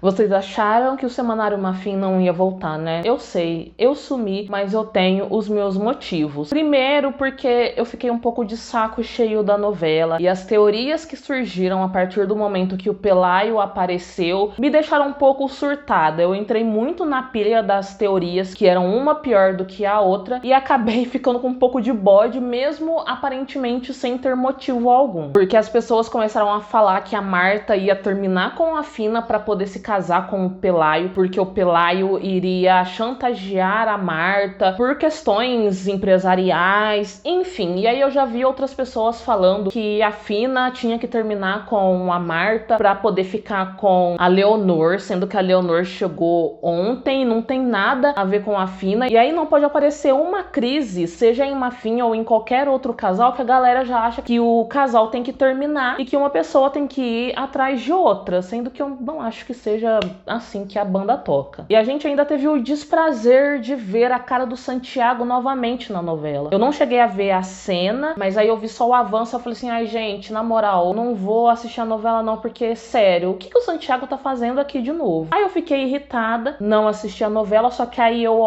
Vocês acharam que o Semanário Mafim não ia voltar, né? Eu sei, eu sumi, mas eu tenho os meus motivos. Primeiro, porque eu fiquei um pouco de saco cheio da novela e as teorias que surgiram a partir do momento que o Pelaio apareceu me deixaram um pouco surtada. Eu entrei muito na pilha das teorias, que eram uma pior do que a outra, e acabei ficando com um pouco de bode, mesmo aparentemente sem ter motivo algum. Porque as pessoas começaram a falar que a Marta ia terminar com a Fina para poder se casar com o Pelaio, porque o Pelaio iria chantagear a Marta por questões empresariais, enfim. E aí eu já vi outras pessoas falando que a Fina tinha que terminar com a Marta para poder ficar com a Leonor, sendo que a Leonor chegou ontem, não tem nada a ver com a Fina. E aí não pode aparecer uma crise, seja em Mafim ou em qualquer outro casal, que a galera já acha que o casal tem que terminar e que uma pessoa tem que ir atrás de outra, sendo que eu não acho que seja assim que a banda toca. E a gente ainda teve o desprazer de ver a cara do Santiago novamente na novela. Eu não cheguei a ver a cena, mas aí eu vi só o avanço e falei assim, ai gente, na moral, não vou assistir a novela não, porque, sério, o que o Santiago tá fazendo aqui de novo? Aí eu fiquei irritada, não assisti a novela, só que aí eu,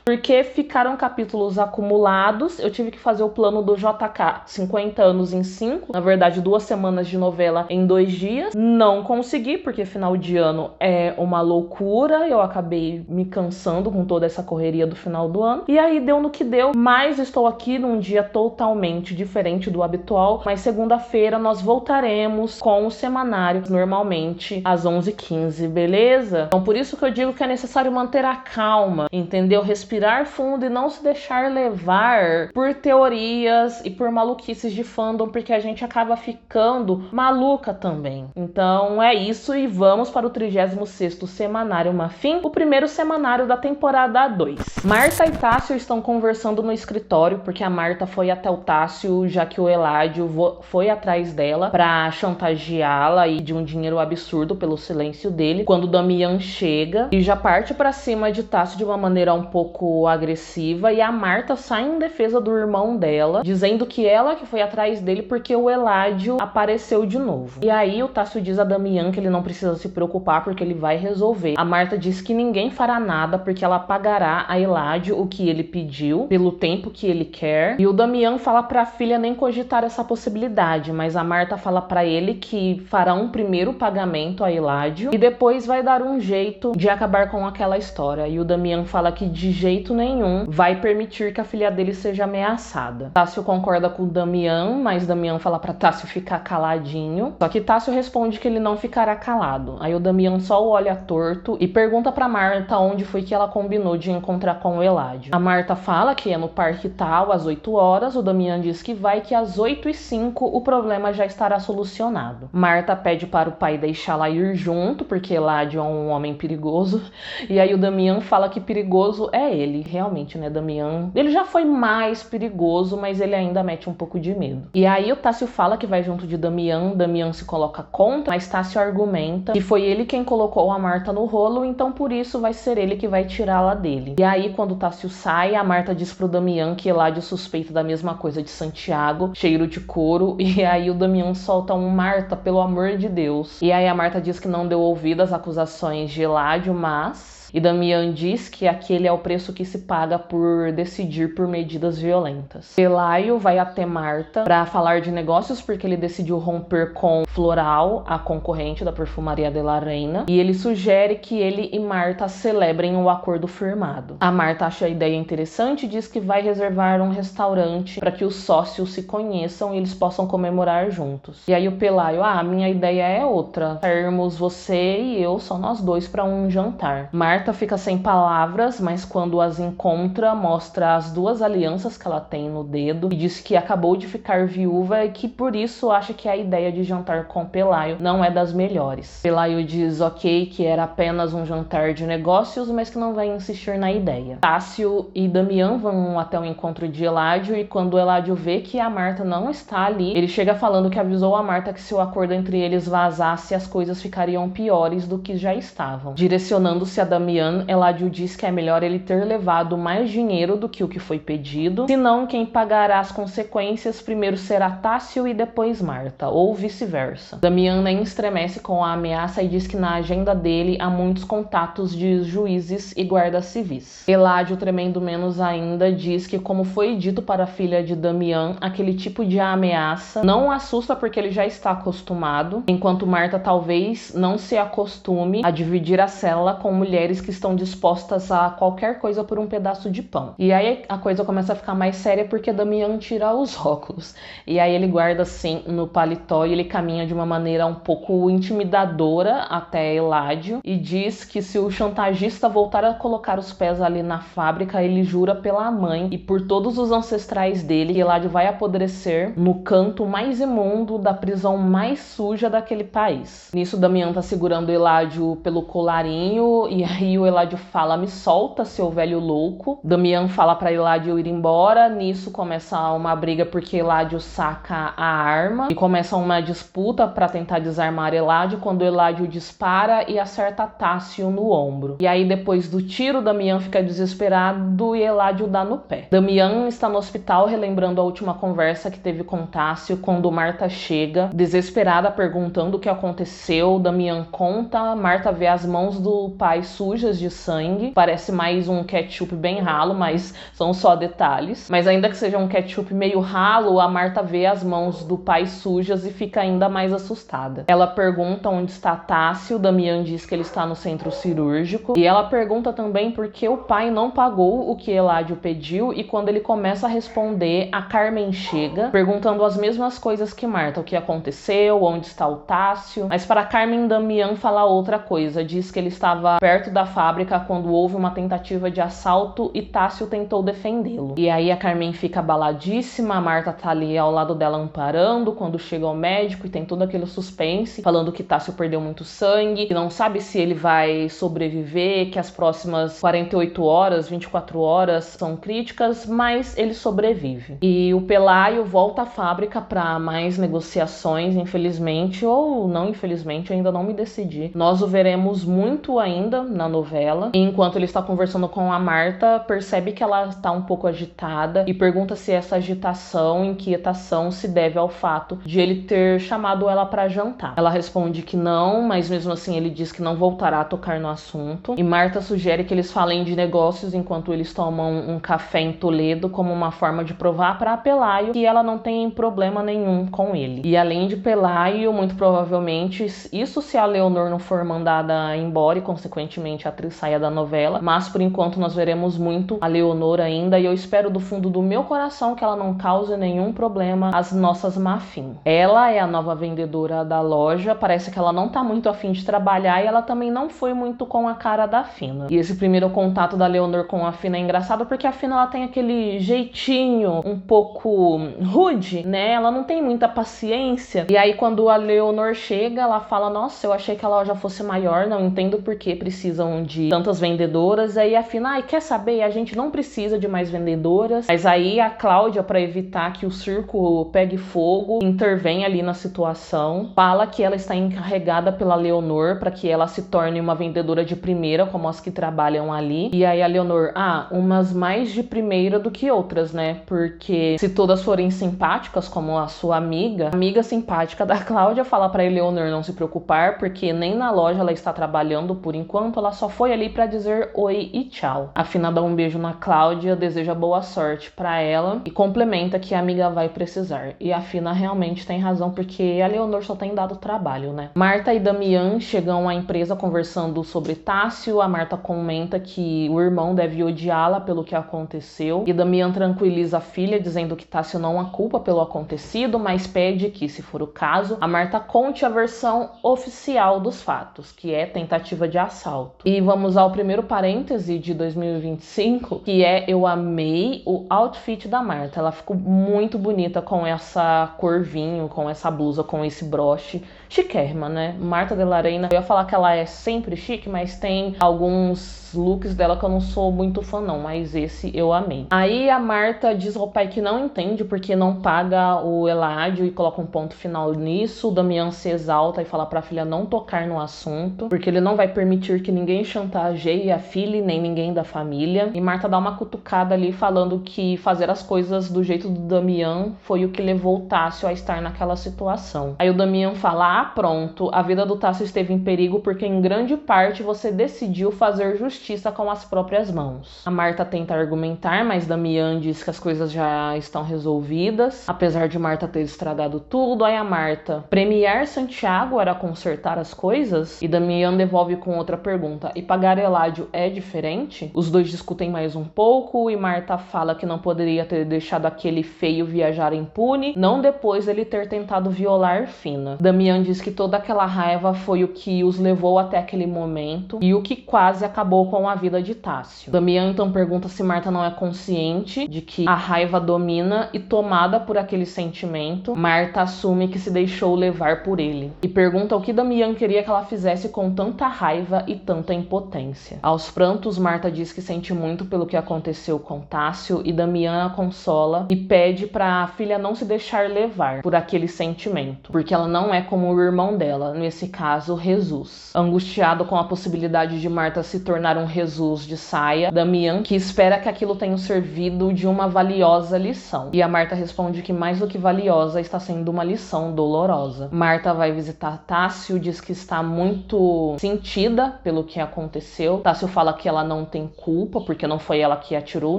porque ficaram capítulos acumulados, eu tive que fazer o plano do JK, 50 anos em 5, na verdade 2 semanas de novela em 2 dias. Não consegui, porque final de ano é uma loucura, eu acabei me cansando com toda essa correria do final do ano. E aí deu no que deu, mas estou aqui num dia totalmente diferente do habitual, mas segunda-feira nós voltaremos com o semanário, normalmente às 11h15, beleza? Então por isso que eu digo que é necessário manter a calma, entendeu? Respirar fundo e não se deixar levar por teorias e por maluquices de fandom, porque a gente acaba ficando maluca também. Então é isso e vamos para o 36º Semanário Mafim, o primeiro semanário da temporada 2. Marta e Tássio estão conversando no escritório, porque a Marta foi até o Tássio, já que o Eládio foi atrás dela pra chantageá-la e de um dinheiro absurdo pelo silêncio dele. Quando o Damian chega e já parte pra cima de Tássio de uma maneira um pouco agressiva, e a Marta sai em defesa do irmão dela, dizendo que ela que foi atrás dele porque o Eládio apareceu de novo. E aí o Tássio diz a Damian que ele não precisa se preocupar porque ele vai resolver. A Marta diz que ninguém fará nada porque ela pagará a Eládio o que ele pediu, pelo tempo que ele quer. E o Damian fala pra filha nem cogitar essa possibilidade, mas a Marta fala pra ele que fará um primeiro pagamento a Eládio e depois vai dar um jeito de acabar com aquela história. E o Damian fala que de jeito nenhum vai permitir que a filha dele seja ameaçada. Tássio concorda com o Damian, mas Damian fala pra Tássio ficar caladinho. Só que Tássio responde que ele não ficará calado. Aí o Damian só o olha torto e pergunta pra Marta onde foi que ela combinou de encontrar com o Eládio. A Marta fala que é no parque tal, às 8 horas. O Damian diz que vai, que às 8h05 o problema já estará solucionado. Marta pede para o pai deixá-la ir junto, porque Eládio é um homem perigoso. E aí o Damian fala que perigoso é ele. Realmente, né, Damian? Ele já foi mais perigoso, mas ele ainda mete um pouco de medo. E aí o Tássio fala que vai junto de Damian. Damian se coloca contra, mas Tássio argumenta que foi ele quem colocou a Marta no rolo, então por isso vai ser ele que vai tirá-la dele. E aí quando o Tássio sai, a Marta diz pro Damian que Eládio suspeita da mesma coisa de Santiago, cheiro de couro. E aí o Damian solta um Marta, pelo amor de Deus. E aí a Marta diz que não deu ouvido às acusações de Eládio, mas... E Damian diz que aquele é o preço que se paga por decidir por medidas violentas. Pelaio vai até Marta para falar de negócios porque ele decidiu romper com Floral, a concorrente da Perfumaria de la Reina, e ele sugere que ele e Marta celebrem o acordo firmado. A Marta acha a ideia interessante e diz que vai reservar um restaurante para que os sócios se conheçam e eles possam comemorar juntos. E aí o Pelaio, minha ideia é outra, sairmos você e eu, só nós dois, para um jantar. Marta fica sem palavras, mas quando as encontra, mostra as 2 alianças que ela tem no dedo e diz que acabou de ficar viúva e que por isso acha que a ideia de jantar com Pelaio não é das melhores. Pelaio diz ok, que era apenas um jantar de negócios, mas que não vai insistir na ideia. Tássio e Damian vão até o encontro de Eládio e quando Eládio vê que a Marta não está ali, ele chega falando que avisou a Marta que se o acordo entre eles vazasse, as coisas ficariam piores do que já estavam, direcionando-se a Damian Damian, Eladio diz que é melhor ele ter levado mais dinheiro do que o que foi pedido, senão quem pagará as consequências primeiro será Tássio e depois Marta, ou vice-versa. Damian nem estremece com a ameaça e diz que na agenda dele há muitos contatos de juízes e guardas civis. Eladio, tremendo menos ainda, diz que, como foi dito para a filha de Damian, aquele tipo de ameaça não o assusta porque ele já está acostumado, enquanto Marta talvez não se acostume a dividir a cela com mulheres que estão dispostas a qualquer coisa por um pedaço de pão. E aí a coisa começa a ficar mais séria porque Damian tira os óculos. E aí ele guarda assim no paletó e ele caminha de uma maneira um pouco intimidadora até Eladio e diz que se o chantagista voltar a colocar os pés ali na fábrica, ele jura pela mãe e por todos os ancestrais dele que Eladio vai apodrecer no canto mais imundo da prisão mais suja daquele país. Nisso, Damian tá segurando Eladio pelo colarinho e aí o Eladio fala: "Me solta, seu velho louco". Damian fala para Eladio ir embora. Nisso começa uma briga porque Eladio saca a arma e começa uma disputa para tentar desarmar Eladio quando Eladio dispara e acerta Tássio no ombro. E aí depois do tiro, Damian fica desesperado e Eladio dá no pé. Damian está no hospital relembrando a última conversa que teve com Tássio quando Marta chega, desesperada, perguntando o que aconteceu. Damian conta, Marta vê as mãos do pai sujas de sangue, parece mais um ketchup bem ralo, mas são só detalhes. Mas ainda que seja um ketchup meio ralo, a Marta vê as mãos do pai sujas e fica ainda mais assustada. Ela pergunta onde está Tássio, Damian diz que ele está no centro cirúrgico, e ela pergunta também por que o pai não pagou o que Eladio pediu, e quando ele começa a responder, a Carmen chega, perguntando as mesmas coisas que Marta, o que aconteceu, onde está o Tássio, mas para Carmen, Damian fala outra coisa, diz que ele estava perto da fábrica quando houve uma tentativa de assalto e Tássio tentou defendê-lo. E aí a Carmen fica abaladíssima, a Marta tá ali ao lado dela amparando quando chega o médico e tem todo aquele suspense, falando que Tássio perdeu muito sangue, que não sabe se ele vai sobreviver, que as próximas 48 horas, 24 horas são críticas, mas ele sobrevive. E o Pelaio volta à fábrica para mais negociações, infelizmente, ou não infelizmente, eu ainda não me decidi. Nós o veremos muito ainda na novela. E enquanto ele está conversando com a Marta, percebe que ela está um pouco agitada e pergunta se essa agitação, inquietação se deve ao fato de ele ter chamado ela para jantar. Ela responde que não, mas mesmo assim ele diz que não voltará a tocar no assunto. E Marta sugere que eles falem de negócios enquanto eles tomam um café em Toledo, como uma forma de provar para Pelaio que ela não tem problema nenhum com ele. E além de Pelaio, muito provavelmente, isso se a Leonor não for mandada embora e consequentemente a atriz saia da novela, mas por enquanto nós veremos muito a Leonor ainda e eu espero do fundo do meu coração que ela não cause nenhum problema às nossas Mafin. Ela é a nova vendedora da loja, parece que ela não tá muito afim de trabalhar e ela também não foi muito com a cara da Fina. E esse primeiro contato da Leonor com a Fina é engraçado porque a Fina ela tem aquele jeitinho um pouco rude, né? Ela não tem muita paciência. E aí quando a Leonor chega, ela fala: "Nossa, eu achei que a loja fosse maior, não entendo por que precisam de tantas vendedoras". Aí a Fina: "Ai, quer saber? A gente não precisa de mais vendedoras". Mas aí a Cláudia, para evitar que o circo pegue fogo, intervém ali na situação, fala que ela está encarregada pela Leonor para que ela se torne uma vendedora de primeira, como as que trabalham ali. E aí a Leonor: umas mais de primeira do que outras, né? Porque se todas forem simpáticas, como a sua amiga simpática da Cláudia, fala para Eleonor não se preocupar, porque nem na loja ela está trabalhando por enquanto, ela só foi ali para dizer oi e tchau. A Fina dá um beijo na Cláudia, deseja boa sorte para ela e complementa que a amiga vai precisar. E a Fina realmente tem razão, porque a Leonor só tem dado trabalho, né? Marta e Damian chegam à empresa conversando sobre Tássio. A Marta comenta que o irmão deve odiá-la pelo que aconteceu e Damian tranquiliza a filha, dizendo que Tássio não a culpa pelo acontecido, mas pede que, se for o caso, a Marta conte a versão oficial dos fatos, que é tentativa de assalto. E vamos ao primeiro parêntese de 2025, que é: eu amei o outfit da Marta. Ela ficou muito bonita com essa cor vinho, com essa blusa, com esse broche. Chiquérrima, né? Marta de Larena, eu ia falar que ela é sempre chique, mas tem alguns looks dela que eu não sou muito fã não, mas esse eu amei. Aí a Marta diz ao pai que não entende porque não paga o Eladio e coloca um ponto final nisso. O Damian se exalta e fala pra filha não tocar no assunto, porque ele não vai permitir que ninguém ninguém chantageie a filha nem ninguém da família. E Marta dá uma cutucada ali falando que fazer as coisas do jeito do Damião foi o que levou o Tássio a estar naquela situação. Aí o Damião fala: pronto, a vida do Tássio esteve em perigo porque em grande parte você decidiu fazer justiça com as próprias mãos. A Marta tenta argumentar, mas Damião diz que as coisas já estão resolvidas, apesar de Marta ter estragado tudo. Aí a Marta: premiar Santiago era consertar as coisas? E Damião devolve com outra pergunta: e pagar Eládio é diferente? Os dois discutem mais um pouco e Marta fala que não poderia ter deixado aquele feio viajar impune, não depois dele ter tentado violar Fina. Damião diz que toda aquela raiva foi o que os levou até aquele momento e o que quase acabou com a vida de Tássio. Damião então pergunta se Marta não é consciente de que a raiva domina e, tomada por aquele sentimento, Marta assume que se deixou levar por ele e pergunta o que Damião queria que ela fizesse com tanta raiva e tanta impotência. Aos prantos, Marta diz que sente muito pelo que aconteceu com Tássio e Damião a consola e pede para a filha não se deixar levar por aquele sentimento, porque ela não é como o irmão dela, nesse caso, Jesus. Angustiado com a possibilidade de Marta se tornar um Jesus de saia, Damião que espera que aquilo tenha servido de uma valiosa lição. E a Marta responde que mais do que valiosa está sendo uma lição dolorosa. Marta vai visitar Tássio, diz que está muito sentida pelo que aconteceu. Tássio fala que ela não tem culpa, porque não foi ela que atirou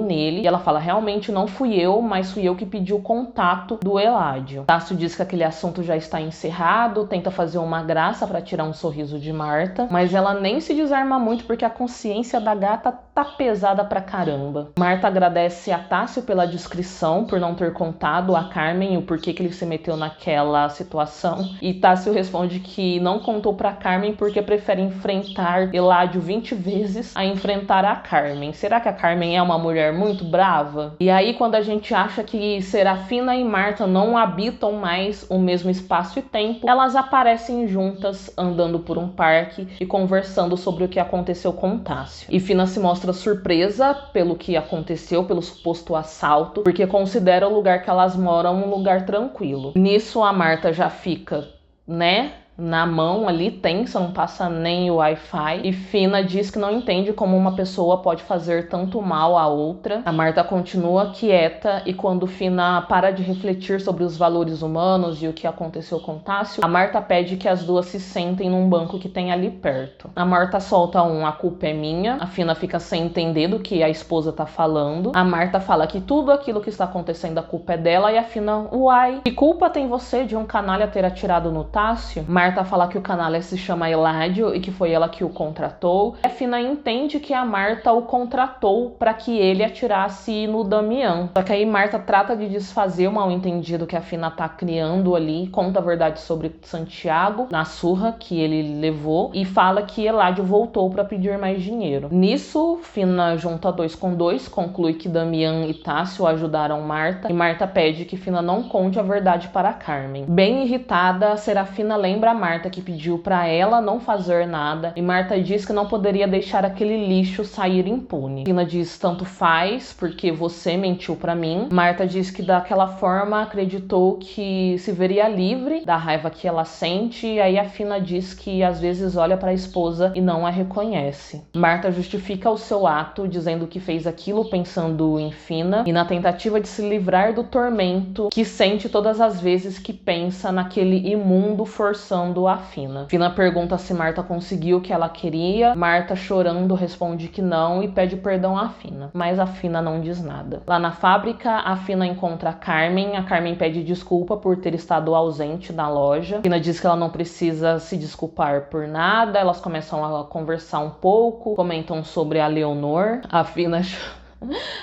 nele. E ela fala: realmente não fui eu, mas fui eu que pedi o contato do Eládio. Tássio diz que aquele assunto já está encerrado, tenta fazer uma graça para tirar um sorriso de Marta, mas ela nem se desarma muito porque a consciência da gata tá pesada pra caramba. Marta agradece a Tássio pela discrição, por não ter contado a Carmen o porquê que ele se meteu naquela situação. E Tássio responde que não contou pra Carmen porque prefere enfrentar Eládio 20 vezes a enfrentar a Carmen. Será que a Carmen é uma mulher muito brava? E aí, quando a gente acha que Serafina e Marta não habitam mais o mesmo espaço e tempo, elas aparecem juntas, andando por um parque e conversando sobre o que aconteceu com Tássio. E Fina se mostra surpresa pelo que aconteceu, pelo suposto assalto, porque considera o lugar que elas moram um lugar tranquilo. Nisso, a Marta já fica, na mão ali, tensa, não passa nem o Wi-Fi. E Fina diz que não entende como uma pessoa pode fazer tanto mal a outra. A Marta continua quieta e quando Fina para de refletir sobre os valores humanos e o que aconteceu com Tássio, a Marta pede que as duas se sentem num banco que tem ali perto. A Marta solta a culpa é minha. A Fina fica sem entender do que a esposa tá falando. A Marta fala que tudo aquilo que está acontecendo a culpa é dela e a Fina: uai, que culpa tem você de um canalha ter atirado no Tássio? Marta fala que o canalha se chama Eládio e que foi ela que o contratou. A Fina entende que a Marta o contratou para que ele atirasse no Damião. Só que aí Marta trata de desfazer o mal-entendido que a Fina tá criando ali, conta a verdade sobre Santiago, na surra que ele levou, e fala que Eládio voltou para pedir mais dinheiro. Nisso, Fina junta 2 com 2, conclui que Damião e Tássio ajudaram Marta, e Marta pede que Fina não conte a verdade para Carmen. Bem irritada, Serafina lembra a Marta que pediu para ela não fazer nada, e Marta diz que não poderia deixar aquele lixo sair impune. Fina diz: tanto faz, porque você mentiu para mim. Marta diz que daquela forma acreditou que se veria livre da raiva que ela sente, e aí a Fina diz que às vezes olha para a esposa e não a reconhece. Marta justifica o seu ato, dizendo que fez aquilo pensando em Fina e na tentativa de se livrar do tormento que sente todas as vezes que pensa naquele imundo forçando a Fina. Fina pergunta se Marta conseguiu o que ela queria. Marta, chorando, responde que não e pede perdão à Fina, mas a Fina não diz nada. Lá na fábrica, a Fina encontra a Carmen. A Carmen pede desculpa por ter estado ausente da loja. Fina diz que ela não precisa se desculpar por nada. Elas começam a conversar um pouco, comentam sobre a Leonor. A Fina...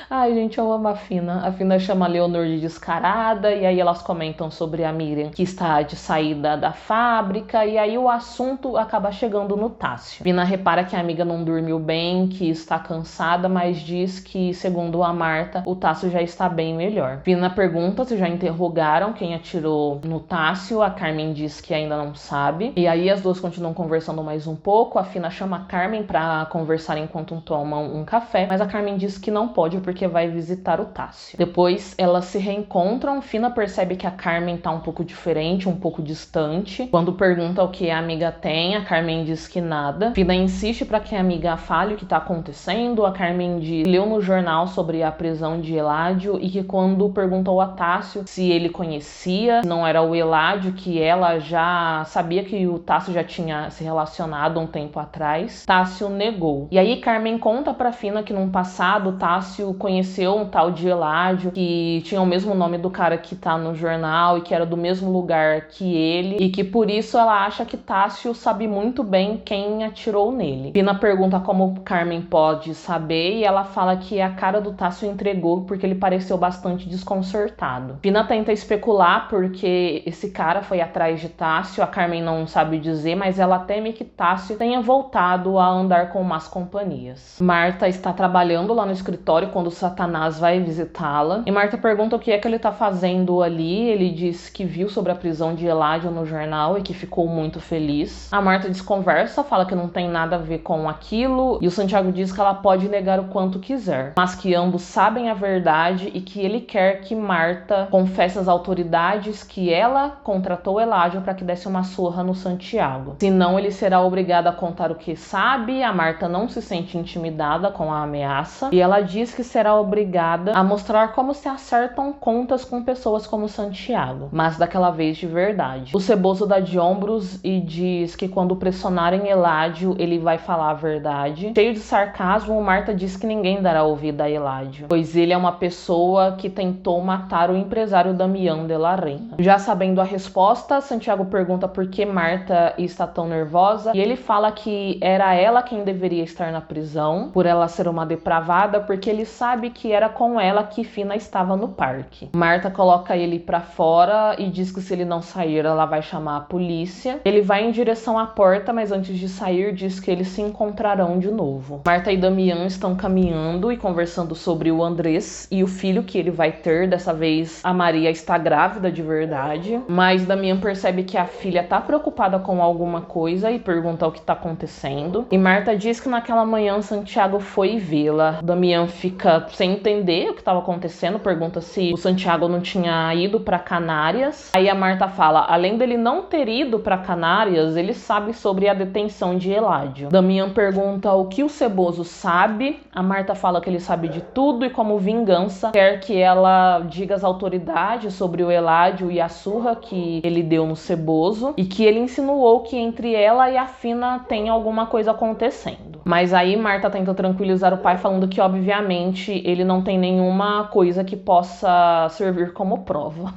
Ai, gente, eu amo a Fina. A Fina chama a Leonor de descarada, e aí elas comentam sobre a Miriam, que está de saída da fábrica, e aí o assunto acaba chegando no Tássio. Fina repara que a amiga não dormiu bem, que está cansada, mas diz que, segundo a Marta, o Tássio já está bem melhor. Fina pergunta se já interrogaram quem atirou no Tássio. A Carmen diz que ainda não sabe, e aí as duas continuam conversando mais um pouco. A Fina chama a Carmen para conversar enquanto tomam um café, mas a Carmen diz que não não pode porque vai visitar o Tássio. Depois elas se reencontram, Fina percebe que a Carmen tá um pouco diferente, um pouco distante. Quando pergunta o que a amiga tem, a Carmen diz que nada. Fina insiste para que a amiga fale o que tá acontecendo. A Carmen diz que leu no jornal sobre a prisão de Eládio e que quando perguntou a Tássio se ele conhecia, não era o Eládio, que ela já sabia que o Tássio já tinha se relacionado um tempo atrás, Tássio negou. E aí Carmen conta pra Fina que no passado Tássio conheceu um tal de Eládio, que tinha o mesmo nome do cara que tá no jornal e que era do mesmo lugar que ele, e que por isso ela acha que Tássio sabe muito bem quem atirou nele. Fina pergunta como Carmen pode saber e ela fala que a cara do Tássio entregou porque ele pareceu bastante desconcertado. Fina tenta especular porque esse cara foi atrás de Tássio, a Carmen não sabe dizer, mas ela teme que Tássio tenha voltado a andar com más companhias. Marta está trabalhando lá no escritório quando Satanás vai visitá-la e Marta pergunta o que é que ele tá fazendo ali. Ele diz que viu sobre a prisão de Eládio no jornal e que ficou muito feliz. A Marta desconversa, fala que não tem nada a ver com aquilo e o Santiago diz que ela pode negar o quanto quiser, mas que ambos sabem a verdade e que ele quer que Marta confesse às autoridades que ela contratou Eládio para que desse uma surra no Santiago. Senão ele será obrigado a contar o que sabe. A Marta não se sente intimidada com a ameaça e ela diz que será obrigada a mostrar como se acertam contas com pessoas como Santiago, mas daquela vez de verdade. O Ceboso dá de ombros e diz que quando pressionarem Eládio, ele vai falar a verdade. Cheio de sarcasmo, Marta diz que ninguém dará ouvido a Eládio, pois ele é uma pessoa que tentou matar o empresário Damián de la Reina. Já sabendo a resposta, Santiago pergunta por que Marta está tão nervosa e ele fala que era ela quem deveria estar na prisão, por ela ser uma depravada, porque ele sabe que era com ela que Fina estava no parque. Marta coloca ele pra fora e diz que se ele não sair, ela vai chamar a polícia. Ele vai em direção à porta, mas antes de sair, diz que eles se encontrarão de novo. Marta e Damián estão caminhando e conversando sobre o Andrés e o filho que ele vai ter. Dessa vez, a Maria está grávida de verdade, mas Damián percebe que a filha tá preocupada com alguma coisa e pergunta o que tá acontecendo. E Marta diz que naquela manhã Santiago foi vê-la. Damián fica sem entender o que estava acontecendo, pergunta se o Santiago não tinha ido para Canárias. Aí a Marta fala, além dele não ter ido para Canárias, ele sabe sobre a detenção de Eládio. Damián pergunta o que o Ceboso sabe. A Marta fala que ele sabe de tudo e como vingança quer que ela diga às autoridades sobre o Eládio e a surra que ele deu no Ceboso e que ele insinuou que entre ela e a Fina tem alguma coisa acontecendo. Mas aí Marta tenta tranquilizar o pai falando que obviamente ele não tem nenhuma coisa que possa servir como prova.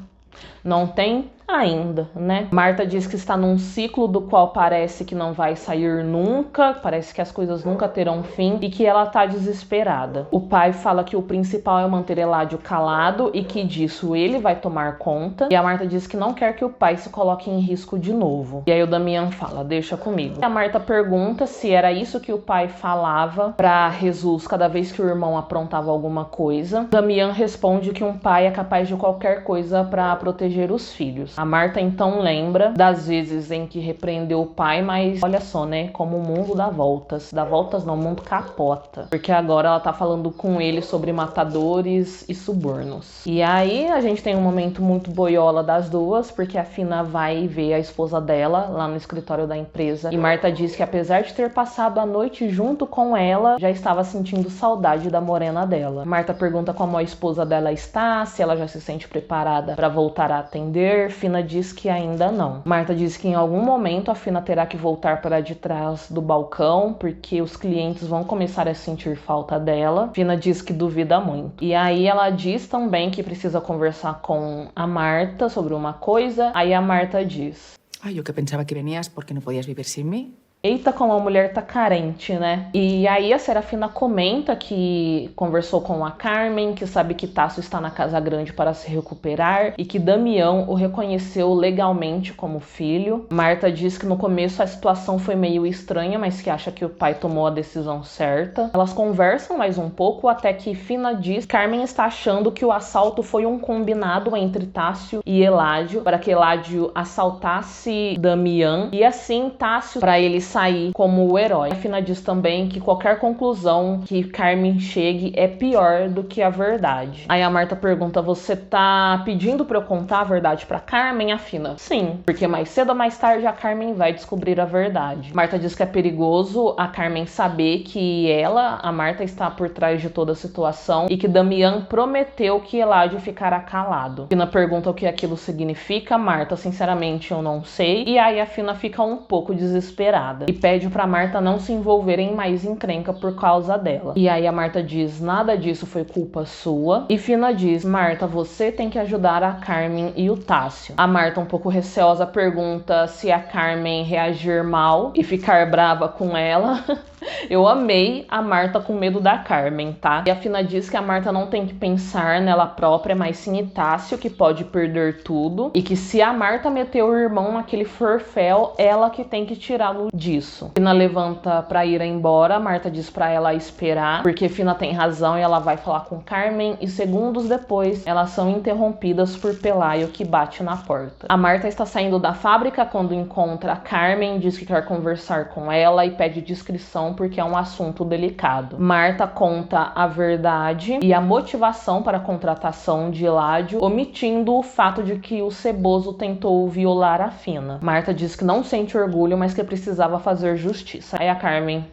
Não tem ainda, né? Marta diz que está num ciclo do qual parece que não vai sair nunca, parece que as coisas nunca terão fim e que ela tá desesperada. O pai fala que o principal é manter Eládio calado e que disso ele vai tomar conta. E a Marta diz que não quer que o pai se coloque em risco de novo. E aí o Damián fala, deixa comigo. E a Marta pergunta se era isso que o pai falava pra Jesus cada vez que o irmão aprontava alguma coisa. Damián responde que um pai é capaz de qualquer coisa pra proteger os filhos. A Marta então lembra das vezes em que repreendeu o pai, mas olha só, né, como o mundo dá voltas. Dá voltas não, o mundo capota. Porque agora ela tá falando com ele sobre matadores e subornos. E aí a gente tem um momento muito boiola das duas, porque a Fina vai ver a esposa dela lá no escritório da empresa. E Marta diz que apesar de ter passado a noite junto com ela, já estava sentindo saudade da morena dela. Marta pergunta como a esposa dela está, se ela já se sente preparada para voltar a atender. Fina diz que ainda não. Marta diz que em algum momento a Fina terá que voltar para de trás do balcão, porque os clientes vão começar a sentir falta dela. Fina diz que duvida muito. E aí ela diz também que precisa conversar com a Marta sobre uma coisa. Aí a Marta diz: eu que pensava que venias porque não podias viver sem mim. Eita, como a mulher tá carente, né? E aí a Serafina comenta que conversou com a Carmen, que sabe que Tássio está na Casa Grande para se recuperar e que Damián o reconheceu legalmente como filho. Marta diz que no começo a situação foi meio estranha, mas que acha que o pai tomou a decisão certa. Elas conversam mais um pouco até que Fina diz que Carmen está achando que o assalto foi um combinado entre Tássio e Eládio para que Eládio assaltasse Damián e assim Tássio, para ele sair como o herói. A Fina diz também que qualquer conclusão que Carmen chegue é pior do que a verdade. Aí a Marta pergunta: você tá pedindo pra eu contar a verdade pra Carmen? A Fina: sim, porque mais cedo ou mais tarde a Carmen vai descobrir a verdade. Marta diz que é perigoso a Carmen saber que ela, a Marta, está por trás de toda a situação e que Damián prometeu que Eladio ficará calado. Fina pergunta o que aquilo significa. Marta: sinceramente, eu não sei. E aí a Fina fica um pouco desesperada e pede pra Marta não se envolver em mais encrenca por causa dela. E aí a Marta diz: nada disso foi culpa sua. E Fina diz: Marta, você tem que ajudar a Carmen e o Tássio. A Marta, um pouco receosa, pergunta se a Carmen reagir mal e ficar brava com ela. Eu amei a Marta com medo da Carmen, tá? E a Fina diz que a Marta não tem que pensar nela própria, mas sim em Tássio, que pode perder tudo. E que se a Marta meter o irmão naquele forféu, ela que tem que tirá-lo disso. Fina levanta pra ir embora. A Marta diz pra ela esperar, porque Fina tem razão e ela vai falar com Carmen. E segundos depois, elas são interrompidas por Pelayo, que bate na porta. A Marta está saindo da fábrica quando encontra a Carmen, diz que quer conversar com ela e pede descrição porque é um assunto delicado. Marta conta a verdade e a motivação para a contratação de Eladio, omitindo o fato de que o Ceboso tentou violar a Fina. Marta diz que não sente orgulho, mas que precisava fazer justiça. Aí a Carmen: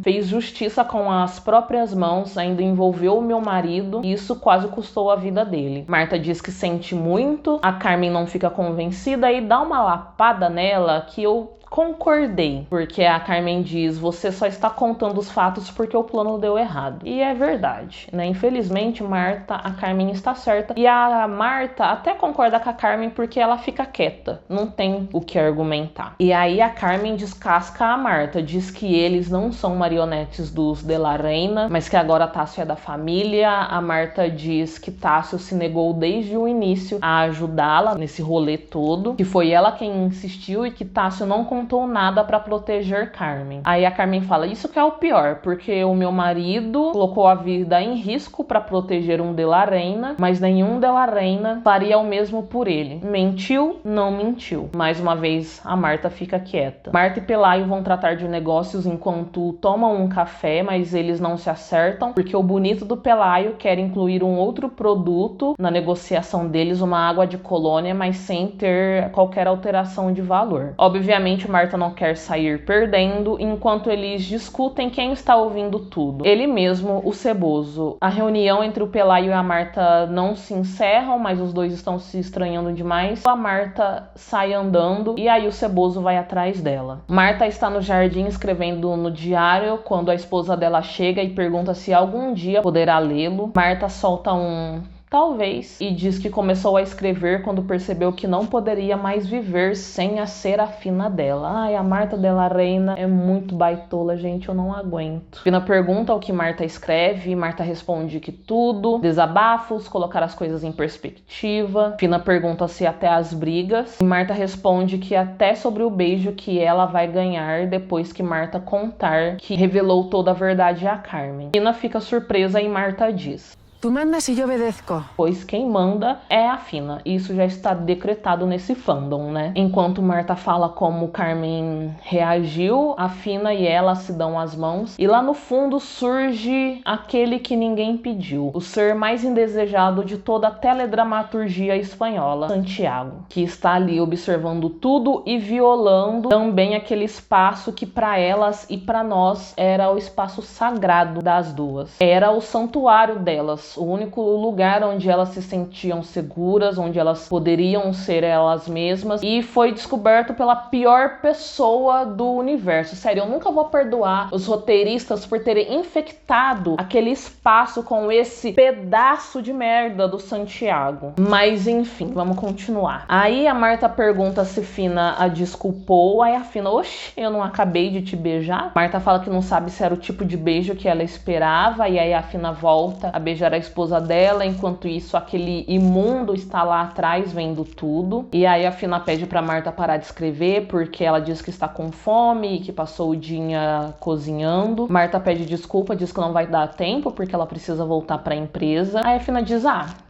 fez justiça com as próprias mãos, ainda envolveu o meu marido e isso quase custou a vida dele. Marta diz que sente muito, a Carmen não fica convencida e dá uma lapada nela que eu concordei, porque a Carmen diz: você só está contando os fatos porque o plano deu errado. E é verdade, né? Infelizmente, a Carmen está certa. E a Marta até concorda com a Carmen porque ela fica quieta, não tem o que argumentar. E aí a Carmen descasca a Marta, diz que eles não são marionetes dos de la Reina, mas que agora Tássio é da família. A Marta diz que Tássio se negou desde o início a ajudá-la nesse rolê todo, que foi ela quem insistiu e que Tássio não contou nada pra proteger Carmen. Aí a Carmen fala: isso que é o pior, porque o meu marido colocou a vida em risco pra proteger um de la Reina, mas nenhum de la Reina faria o mesmo por ele. Mentiu? Não mentiu. Mais uma vez, a Marta fica quieta. Marta e Pelayo vão tratar de negócios enquanto tomam um café, mas eles não se acertam, porque o bonito do Pelayo quer incluir um outro produto na negociação deles, uma água de colônia, mas sem ter qualquer alteração de valor. Obviamente, Marta não quer sair perdendo, enquanto eles discutem quem está ouvindo tudo. Ele mesmo, o Ceboso. A reunião entre o Pelayo e a Marta não se encerram, mas os dois estão se estranhando demais. A Marta sai andando e aí o Ceboso vai atrás dela. Marta está no jardim escrevendo no diário quando a esposa dela chega e pergunta se algum dia poderá lê-lo. Marta solta um talvez, e diz que começou a escrever quando percebeu que não poderia mais viver sem a Serafina dela. Ai, a Marta de la Reina é muito baitola, gente, eu não aguento. Fina pergunta o que Marta escreve, e Marta responde que tudo, desabafos, colocar as coisas em perspectiva. Fina pergunta se até as brigas, e Marta responde que até sobre o beijo que ela vai ganhar depois que Marta contar que revelou toda a verdade a Carmen. Fina fica surpresa e Marta diz: Tú mandas y yo obedezco. Pois quem manda é a Fina. E isso já está decretado nesse fandom, né? Enquanto Marta fala como Carmen reagiu, a Fina e ela se dão as mãos. E lá no fundo surge aquele que ninguém pediu. O ser mais indesejado de toda a teledramaturgia espanhola, Santiago. Que está ali observando tudo e violando também aquele espaço que para elas e para nós era o espaço sagrado das duas. Era o santuário delas. O único lugar onde elas se sentiam seguras, onde elas poderiam ser elas mesmas. E foi descoberto pela pior pessoa do universo. Sério, eu nunca vou perdoar os roteiristas por terem infectado aquele espaço com esse pedaço de merda do Santiago. Mas enfim, vamos continuar. Aí a Marta pergunta se Fina a desculpou. Aí a Fina: oxe, eu não acabei de te beijar? Marta fala que não sabe se era o tipo de beijo que ela esperava. E aí a Fina volta a beijar a esposa dela. Enquanto isso, aquele imundo está lá atrás vendo tudo. E aí a Fina pede pra Marta parar de escrever porque ela diz que está com fome e que passou o dia cozinhando. Marta pede desculpa, diz que não vai dar tempo porque ela precisa voltar pra empresa. Aí a Fina diz,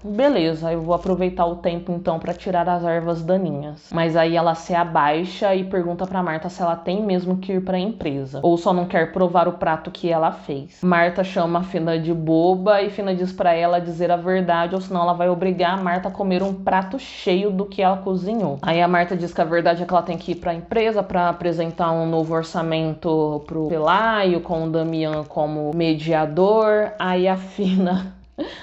beleza, eu vou aproveitar o tempo então pra tirar as ervas daninhas. Mas aí ela se abaixa e pergunta pra Marta se ela tem mesmo que ir pra empresa ou só não quer provar o prato que ela fez. Marta chama a Fina de boba e Fina diz pra ela dizer a verdade ou senão ela vai obrigar a Marta a comer um prato cheio do que ela cozinhou. Aí a Marta diz que a verdade é que ela tem que ir pra empresa pra apresentar um novo orçamento pro Pelaio com o Damian como mediador. Aí a Fina,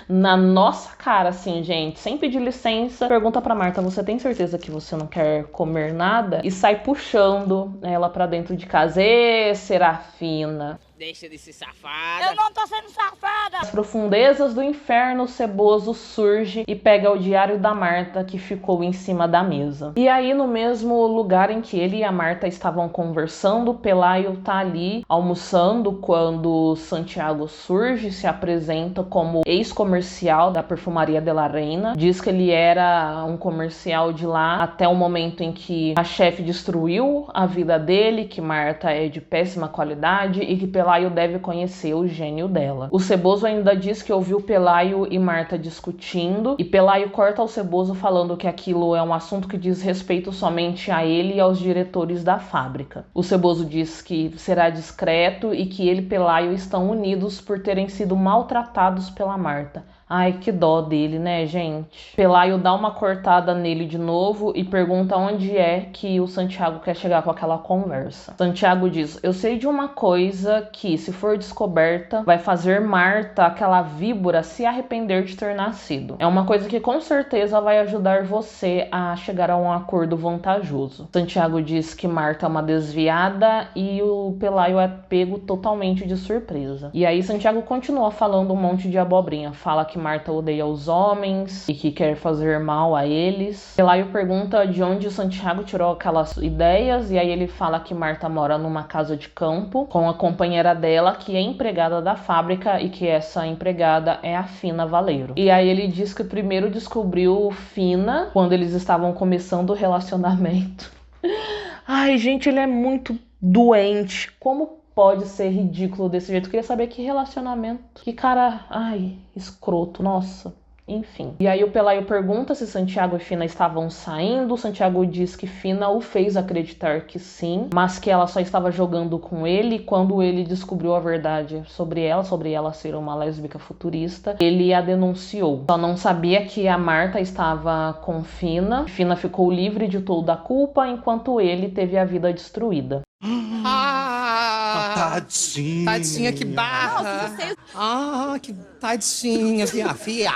na nossa cara, assim, gente, sem pedir licença, pergunta pra Marta, você tem certeza que você não quer comer nada? E sai puxando ela pra dentro de casa. Ê, Serafina! Deixa de ser safada. Eu não tô sendo safada. Das profundezas do inferno, o Ceboso surge e pega o diário da Marta que ficou em cima da mesa. E aí, no mesmo lugar em que ele e a Marta estavam conversando, Pelaio tá ali almoçando quando Santiago surge e se apresenta como ex-comercial da Perfumaria de la Reina. Diz que ele era um comercial de lá até o momento em que a chefe destruiu a vida dele, que Marta é de péssima qualidade e que Pelaio deve conhecer o gênio dela. O Ceboso ainda diz que ouviu Pelaio e Marta discutindo e Pelaio corta o Ceboso falando que aquilo é um assunto que diz respeito somente a ele e aos diretores da fábrica. O Ceboso diz que será discreto e que ele e Pelaio estão unidos por terem sido maltratados pela Marta. Ai, que dó dele, né, gente? Pelaio dá uma cortada nele de novo e pergunta onde é que o Santiago quer chegar com aquela conversa. Santiago diz, eu sei de uma coisa que, se for descoberta, vai fazer Marta, aquela víbora, se arrepender de ter nascido. É uma coisa que com certeza vai ajudar você a chegar a um acordo vantajoso. Santiago diz que Marta é uma desviada e o Pelaio é pego totalmente de surpresa. E aí Santiago continua falando um monte de abobrinha. Fala que Marta odeia os homens e que quer fazer mal a eles. Pelaio pergunta de onde Santiago tirou aquelas ideias e aí ele fala que Marta mora numa casa de campo com a companheira dela, que é empregada da fábrica e que essa empregada é a Fina Valeiro. E aí ele diz que primeiro descobriu Fina quando eles estavam começando o relacionamento. Ai, gente, ele é muito doente. Como pode ser ridículo desse jeito? Eu queria saber que relacionamento. Que cara, escroto, nossa. Enfim. E aí o Pelaio pergunta se Santiago e Fina estavam saindo. Santiago diz que Fina o fez acreditar que sim, mas que ela só estava jogando com ele. Quando ele descobriu a verdade sobre ela ser uma lésbica futurista, ele a denunciou. Só não sabia que a Marta estava com Fina. Fina ficou livre de toda a culpa, enquanto ele teve a vida destruída. Tadinha. Tadinha, que barra. Que tadinha, fia.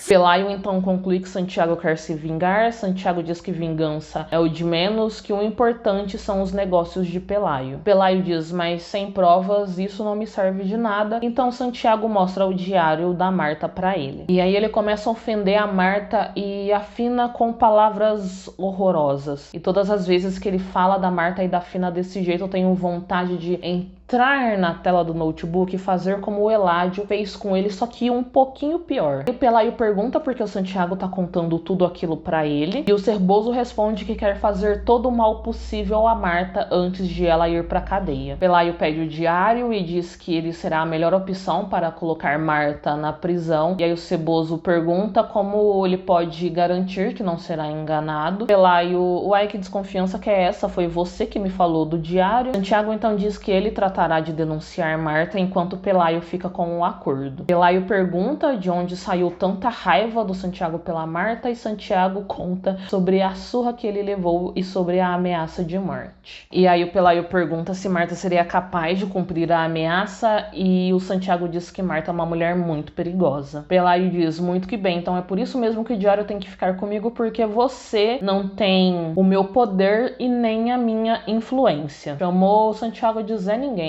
Pelaio então conclui que Santiago quer se vingar. Santiago diz que vingança é o de menos, que o importante são os negócios de Pelaio. Pelaio diz, mas sem provas isso não me serve de nada. Então Santiago mostra o diário da Marta pra ele. E aí ele começa a ofender a Marta e a Fina com palavras horrorosas. E todas as vezes que ele fala da Marta e da Fina desse jeito, eu tenho vontade de entrar na tela do notebook e fazer como o Eládio fez com ele, só que um pouquinho pior. E o Pelaio pergunta por que o Santiago tá contando tudo aquilo pra ele, e o Ceboso responde que quer fazer todo o mal possível a Marta antes de ela ir pra cadeia. Pelaio pede o diário e diz que ele será a melhor opção para colocar Marta na prisão, e aí o Ceboso pergunta como ele pode garantir que não será enganado. Pelaio, uai, que desconfiança que é essa? Foi você que me falou do diário? Santiago então diz que ele tratará de denunciar Marta enquanto Pelaio fica com o acordo. Pelaio pergunta de onde saiu tanta raiva do Santiago pela Marta e Santiago conta sobre a surra que ele levou e sobre a ameaça de morte. E aí o Pelaio pergunta se Marta seria capaz de cumprir a ameaça e o Santiago diz que Marta é uma mulher muito perigosa. Pelaio diz, muito que bem, então é por isso mesmo que o diário tem que ficar comigo, porque você não tem o meu poder e nem a minha influência. Chamou o Santiago de Zé Ninguém.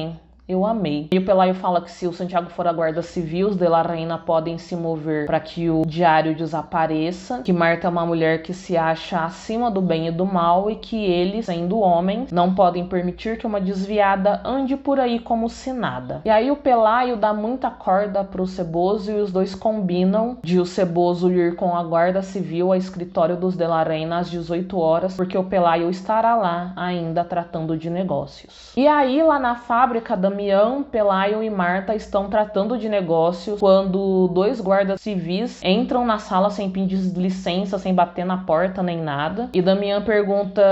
Eu amei. E o Pelayo fala que se o Santiago for a guarda civil, os de la Reina podem se mover para que o diário desapareça, que Marta é uma mulher que se acha acima do bem e do mal e que eles, sendo homens, não podem permitir que uma desviada ande por aí como se nada. E aí o Pelayo dá muita corda pro Ceboso e os dois combinam de o Ceboso ir com a guarda civil ao escritório dos de la Reina às 18 horas, porque o Pelayo estará lá ainda tratando de negócios. E aí lá na fábrica, Damião, Pelayo e Marta estão tratando de negócios quando dois guardas civis entram na sala sem pedir licença, sem bater na porta nem nada. E Damião pergunta: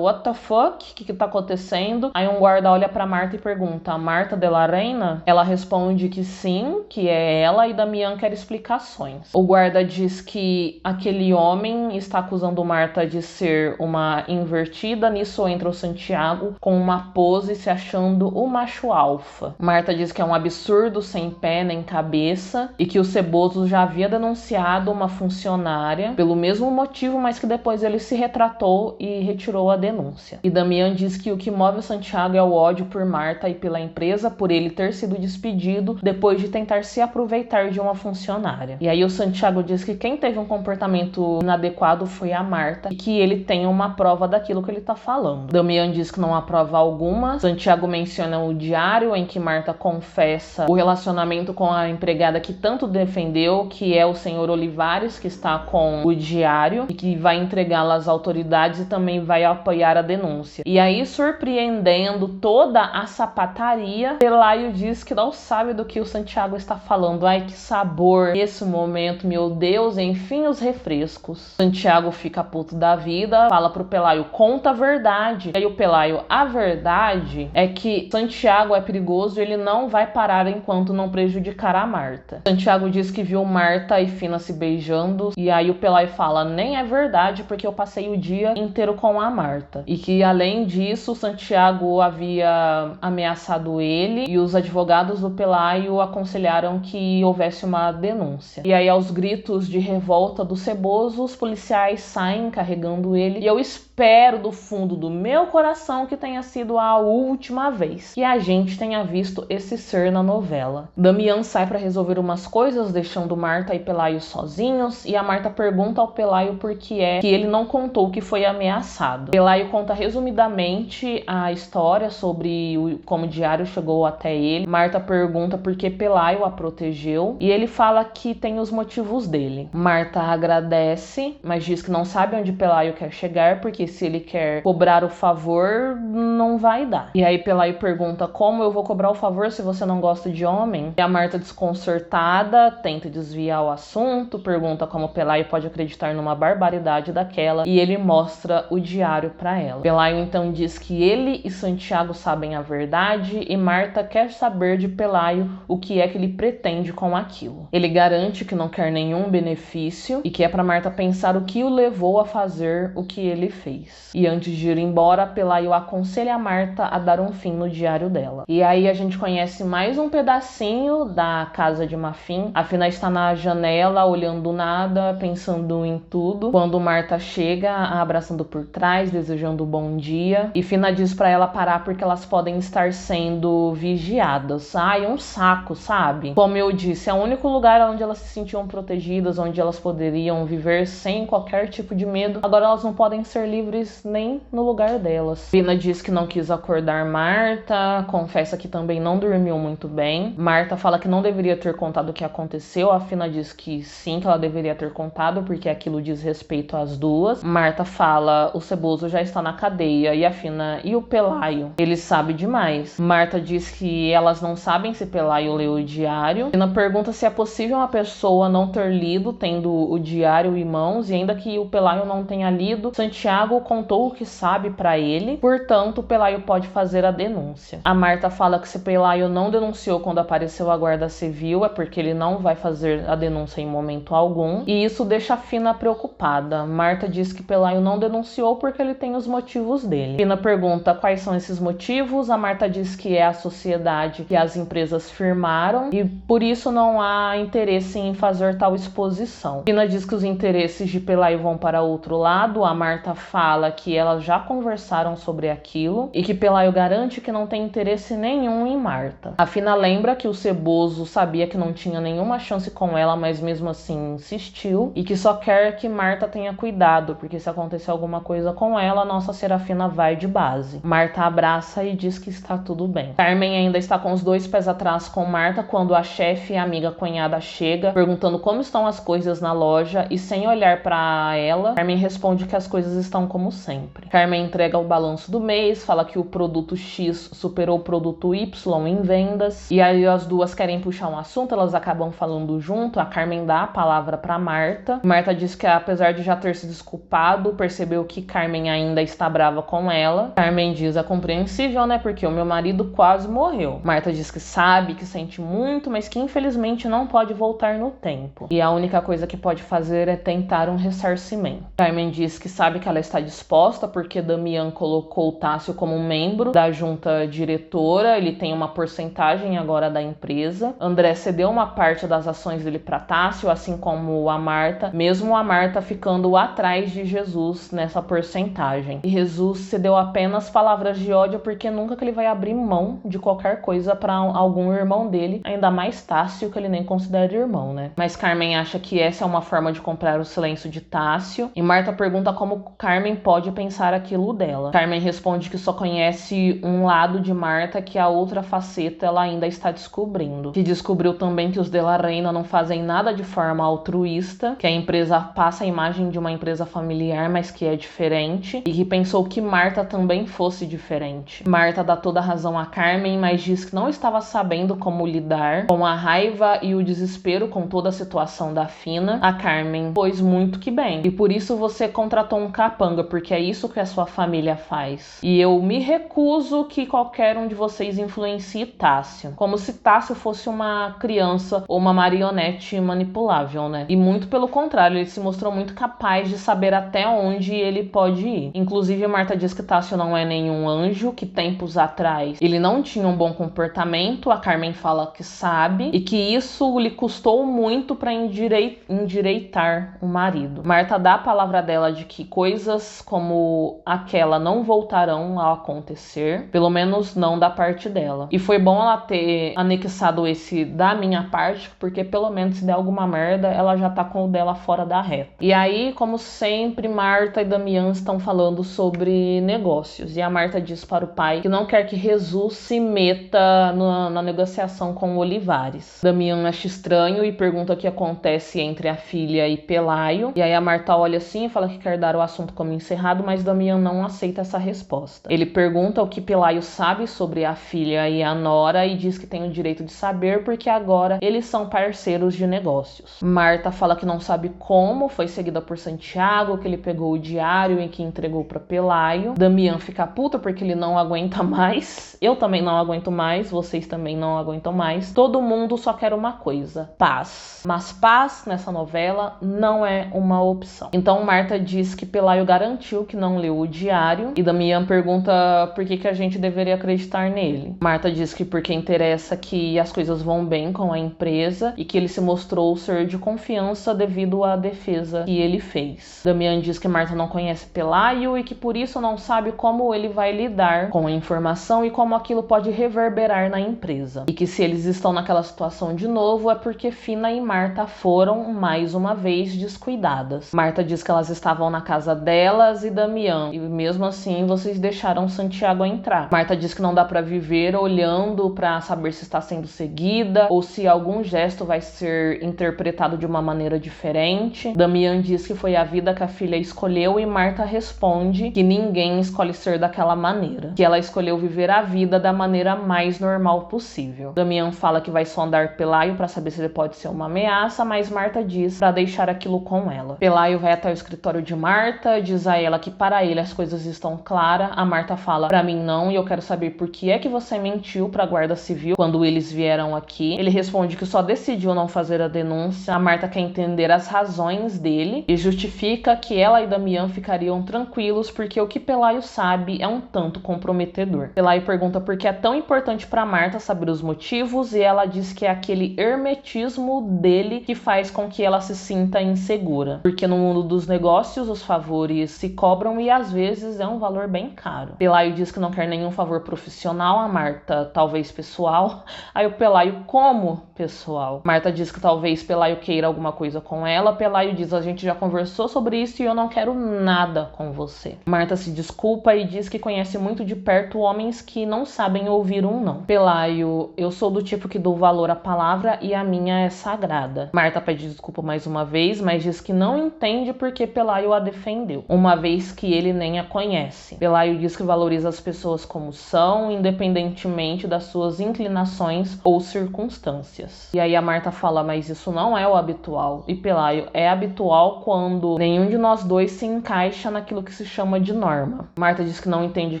"What the fuck? O que tá acontecendo?" Aí um guarda olha pra Marta e pergunta: "A Marta de la Reina?" Ela responde que sim, que é ela, e Damião quer explicações. O guarda diz que aquele homem está acusando Marta de ser uma invertida. Nisso entra o Santiago com uma pose se achando o macho alfa. Marta diz que é um absurdo sem pé nem cabeça e que o Ceboso já havia denunciado uma funcionária pelo mesmo motivo, mas que depois ele se retratou e retirou a denúncia. E Damião diz que o que move o Santiago é o ódio por Marta e pela empresa por ele ter sido despedido depois de tentar se aproveitar de uma funcionária. E aí o Santiago diz que quem teve um comportamento inadequado foi a Marta e que ele tem uma prova daquilo que ele tá falando. Damião diz que não há prova alguma. Santiago menciona o diário em que Marta confessa o relacionamento com a empregada que tanto defendeu, que é o senhor Olivares, que está com o diário e que vai entregá-la às autoridades e também vai apoiar a denúncia. E aí, surpreendendo toda a sapataria, Pelayo diz que não sabe do que o Santiago está falando. Ai, que sabor nesse momento, meu Deus, enfim, os refrescos. Santiago fica puto da vida, fala pro Pelayo: "Conta a verdade." E aí o Pelayo: "A verdade é que Santiago é perigoso e ele não vai parar enquanto não prejudicar a Marta." Santiago diz que viu Marta e Fina se beijando, e aí o Pelayo fala: "Nem é verdade, porque eu passei o dia inteiro com a Marta." E que além disso, Santiago havia ameaçado ele e os advogados do Pelayo aconselharam que houvesse uma denúncia. E aí, aos gritos de revolta do Ceboso, os policiais saem carregando ele, e eu espero do fundo do meu coração que tenha sido a última vez que a gente tenha visto esse ser na novela. Damião sai para resolver umas coisas, deixando Marta e Pelayo sozinhos, e a Marta pergunta ao Pelayo por que é que ele não contou que foi ameaçado. Pelayo conta resumidamente a história sobre como o diário chegou até ele. Marta pergunta por que Pelayo a protegeu, e ele fala que tem os motivos dele. Marta agradece, mas diz que não sabe onde Pelayo quer chegar, porque se ele quer cobrar o favor, não vai dar. E aí Pelayo pergunta: "Como eu vou cobrar o favor se você não gosta de homem?" E a Marta, desconcertada, tenta desviar o assunto, pergunta como Pelayo pode acreditar numa barbaridade daquela, e ele mostra o diário para ela. Pelayo então diz que ele e Santiago sabem a verdade e Marta quer saber de Pelayo o que é que ele pretende com aquilo. Ele garante que não quer nenhum benefício e que é para Marta pensar o que o levou a fazer o que ele fez. E antes de ir embora, Pelayo aconselha a Marta a dar um fim no diário dela. E aí a gente conhece mais um pedacinho da casa de Mafin. A Fina está na janela, olhando nada, pensando em tudo, quando Marta chega, a abraçando por trás, desejando bom dia. E Fina diz pra ela parar porque elas podem estar sendo vigiadas. Ai, um saco, sabe? Como eu disse, é o único lugar onde elas se sentiam protegidas, onde elas poderiam viver sem qualquer tipo de medo. Agora elas não podem ser livres nem no lugar delas. Fina diz que não quis acordar Marta, confessa que também não dormiu muito bem. Marta fala que não deveria ter contado o que aconteceu. A Fina diz que sim, que ela deveria ter contado, porque aquilo diz respeito às duas. Marta fala: "O Ceboso já está na cadeia." E a Fina: "E o Pelayo?" Ele sabe demais. Marta diz que elas não sabem se Pelayo leu o diário. Fina pergunta se é possível uma pessoa não ter lido, tendo o diário em mãos, e ainda que o Pelayo não tenha lido, Santiago contou o que sabe pra ele, portanto o Pelayo pode fazer a denúncia. A Marta fala que se Pelayo não denunciou quando apareceu a guarda civil, é porque ele não vai fazer a denúncia em momento algum, e isso deixa a Fina preocupada. Marta diz que Pelayo não denunciou porque ele tem os motivos dele. Fina pergunta quais são esses motivos. A Marta diz que é a sociedade que as empresas firmaram e por isso não há interesse em fazer tal exposição. Fina diz que os interesses de Pelayo vão para outro lado. A Marta fala fala que elas já conversaram sobre aquilo e que Pelaio garante que não tem interesse nenhum em Marta. A Fina lembra que o Ceboso sabia que não tinha nenhuma chance com ela, mas mesmo assim insistiu, e que só quer que Marta tenha cuidado, porque se acontecer alguma coisa com ela, nossa Serafina vai de base. Marta abraça e diz que está tudo bem. Carmen ainda está com os dois pés atrás com Marta quando a chefe e a amiga cunhada chega, perguntando como estão as coisas na loja, e sem olhar para ela, Carmen responde que as coisas estão como sempre. Carmen entrega o balanço do mês, fala que o produto X superou o produto Y em vendas, e aí as duas querem puxar um assunto, elas acabam falando junto. A Carmen dá a palavra para Marta. Marta diz que apesar de já ter se desculpado, percebeu que Carmen ainda está brava com ela. Carmen diz: é compreensível, né, porque o meu marido quase morreu. Marta diz que sabe, que sente muito, mas que infelizmente não pode voltar no tempo, e a única coisa que pode fazer é tentar um ressarcimento. Carmen diz que sabe que ela está disposta porque Damian colocou o Tássio como um membro da junta diretora, ele tem uma porcentagem agora da empresa. André cedeu uma parte das ações dele para Tássio, assim como a Marta, mesmo a Marta ficando atrás de Jesus nessa porcentagem. E Jesus cedeu apenas palavras de ódio porque nunca que ele vai abrir mão de qualquer coisa para algum irmão dele, ainda mais Tássio, que ele nem considera irmão, né? Mas Carmen acha que essa é uma forma de comprar o silêncio de Tássio, e Marta pergunta como Carmen pode pensar aquilo dela. Carmen responde que só conhece um lado de Marta, que a outra faceta ela ainda está descobrindo. Que descobriu também que os de la Reina não fazem nada de forma altruísta, que a empresa passa a imagem de uma empresa familiar, mas que é diferente, e que pensou que Marta também fosse diferente. Marta dá toda a razão a Carmen, mas diz que não estava sabendo como lidar com a raiva e o desespero com toda a situação da Fina. A Carmen: pois muito que bem, e por isso você contratou um capanga, porque é isso que a sua família faz. E eu me recuso que qualquer um de vocês influencie Tássio. Como se Tássio fosse uma criança ou uma marionete manipulável, né? E muito pelo contrário, ele se mostrou muito capaz de saber até onde ele pode ir. Inclusive, Marta diz que Tássio não é nenhum anjo, que tempos atrás ele não tinha um bom comportamento. A Carmen fala que sabe, e que isso lhe custou muito para endireitar o marido. Marta dá a palavra dela de que coisas como aquela não voltarão a acontecer, pelo menos não da parte dela. E foi bom ela ter anexado esse da minha parte, porque pelo menos se der alguma merda, ela já tá com o dela fora da reta. E aí, como sempre, Marta e Damian estão falando sobre negócios, e a Marta diz para o pai que não quer que Jesus se meta na negociação com o Olivares. Damian acha estranho e pergunta o que acontece entre a filha e Pelaio, e aí a Marta olha assim e fala que quer dar o assunto como encerrado, mas Damian não aceita essa resposta. Ele pergunta o que Pelaio sabe sobre a filha e a nora e diz que tem o direito de saber porque agora eles são parceiros de negócios. Marta fala que não sabe como, foi seguida por Santiago, que ele pegou o diário e que entregou para Pelaio. Damian fica puta porque ele não aguenta mais. Eu também não aguento mais, vocês também não aguentam mais. Todo mundo só quer uma coisa: paz. Mas paz nessa novela não é uma opção. Então Marta diz que Pelaio garantiu que não leu o diário, e Damian pergunta por que a gente deveria acreditar nele. Marta diz que porque interessa que as coisas vão bem com a empresa e que ele se mostrou ser de confiança devido à defesa que ele fez. Damian diz que Marta não conhece Pelaio e que por isso não sabe como ele vai lidar com a informação e como aquilo pode reverberar na empresa. E que se eles estão naquela situação de novo é porque Fina e Marta foram, mais uma vez, descuidadas. Marta diz que elas estavam na casa delas e Damian, e mesmo assim vocês deixaram Santiago entrar. Marta diz que não dá pra viver olhando pra saber se está sendo seguida ou se algum gesto vai ser interpretado de uma maneira diferente. Damian diz que foi a vida que a filha escolheu e Marta responde que ninguém escolhe ser daquela maneira, que ela escolheu viver a vida da maneira mais normal possível. Damian fala que vai sondar Pelaio pra saber se ele pode ser uma ameaça, mas Marta diz pra deixar aquilo com ela. Pelaio vai até o escritório de Marta, diz a ela que para ele as coisas estão claras. A Marta fala: pra mim não, e eu quero saber por que é que você mentiu pra Guarda Civil quando eles vieram aqui. Ele responde que só decidiu não fazer a denúncia. A Marta quer entender as razões dele e justifica que ela e Damian ficariam tranquilos porque o que Pelaio sabe é um tanto comprometedor. Pelaio pergunta por que é tão importante pra Marta saber os motivos e ela diz que é aquele hermetismo dele que faz com que ela se sinta insegura. Porque no mundo dos negócios, os favores valores se cobram e às vezes é um valor bem caro. Pelaio diz que não quer nenhum favor profissional, a Marta talvez pessoal. Aí o Pelaio, como pessoal? Marta diz que talvez Pelaio queira alguma coisa com ela. Pelaio diz, a gente já conversou sobre isso e eu não quero nada com você. Marta se desculpa e diz que conhece muito de perto homens que não sabem ouvir um não. Pelaio, eu sou do tipo que dou valor à palavra e a minha é sagrada. Marta pede desculpa mais uma vez, mas diz que não entende porque Pelaio a defendeu, uma vez que ele nem a conhece. Pelaio diz que valoriza as pessoas como são, independentemente das suas inclinações ou circunstâncias. E aí a Marta fala, mas isso não é o habitual. E Pelaio, é habitual quando nenhum de nós dois se encaixa naquilo que se chama de norma. Marta diz que não entende o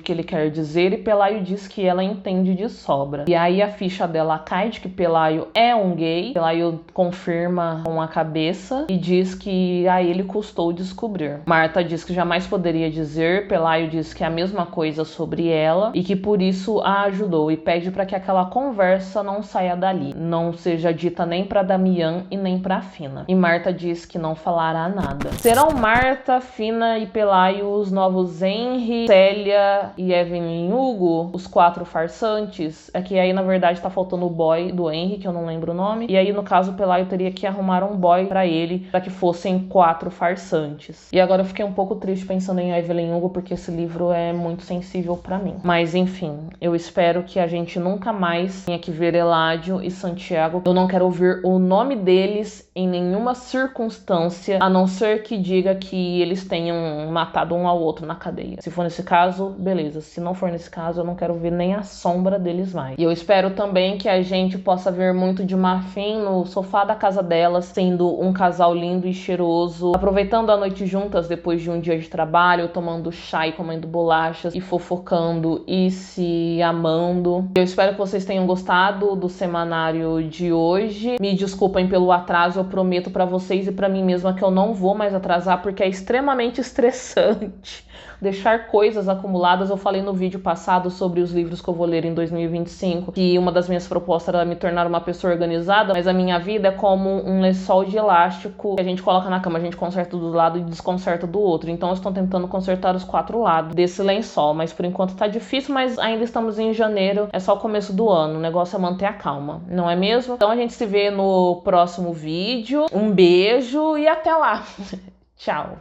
que ele quer dizer e Pelaio diz que ela entende de sobra. E aí a ficha dela cai de que Pelaio é um gay. Pelaio confirma com a cabeça e diz que a ele custou descobrir. Marta diz que jamais poderia dizer, Pelaio diz que é a mesma coisa sobre ela e que por isso a ajudou e pede para que aquela conversa não saia dali, não seja dita nem para Damian e nem para Fina. E Marta diz que não falará nada. Serão Marta, Fina e Pelaio os novos Henry, Célia e Evelyn Hugo, os 4 farsantes? É que aí na verdade tá faltando o boy do Henry, que eu não lembro o nome, e aí no caso o Pelaio teria que arrumar um boy para ele, para que fossem 4 farsantes. E agora eu fiquei um pouco triste pensando em Evelyn Hugo, porque esse livro é muito sensível para mim. Mas enfim, eu espero que a gente nunca mais tenha que ver Eládio e Santiago. Eu não quero ouvir o nome deles em nenhuma circunstância, a não ser que diga que eles tenham matado um ao outro na cadeia. Se for nesse caso, beleza. Se não for nesse caso, eu não quero ver nem a sombra deles mais. E eu espero também que a gente possa ver muito de Marfim no sofá da casa delas, sendo um casal lindo e cheiroso, aproveitando a noite juntas depois de um dia de trabalho, tomando chá e comendo bolachas e fofocando e se amando. Eu espero que vocês tenham gostado do semanário de hoje. Me desculpem pelo atraso, eu prometo pra vocês e pra mim mesma que eu não vou mais atrasar, porque é extremamente estressante deixar coisas acumuladas. Eu falei no vídeo passado sobre os livros que eu vou ler em 2025, que uma das minhas propostas era me tornar uma pessoa organizada, mas a minha vida é como um lençol de elástico que a gente coloca na cama, a gente conserta do lado e desconserta do outro. Então eu estou tentando consertar os 4 lados desse lençol, mas por enquanto tá difícil, mas ainda estamos em janeiro, é só o começo do ano, o negócio é manter a calma, não é mesmo? Então a gente se vê no próximo vídeo, um beijo e até lá! Tchau!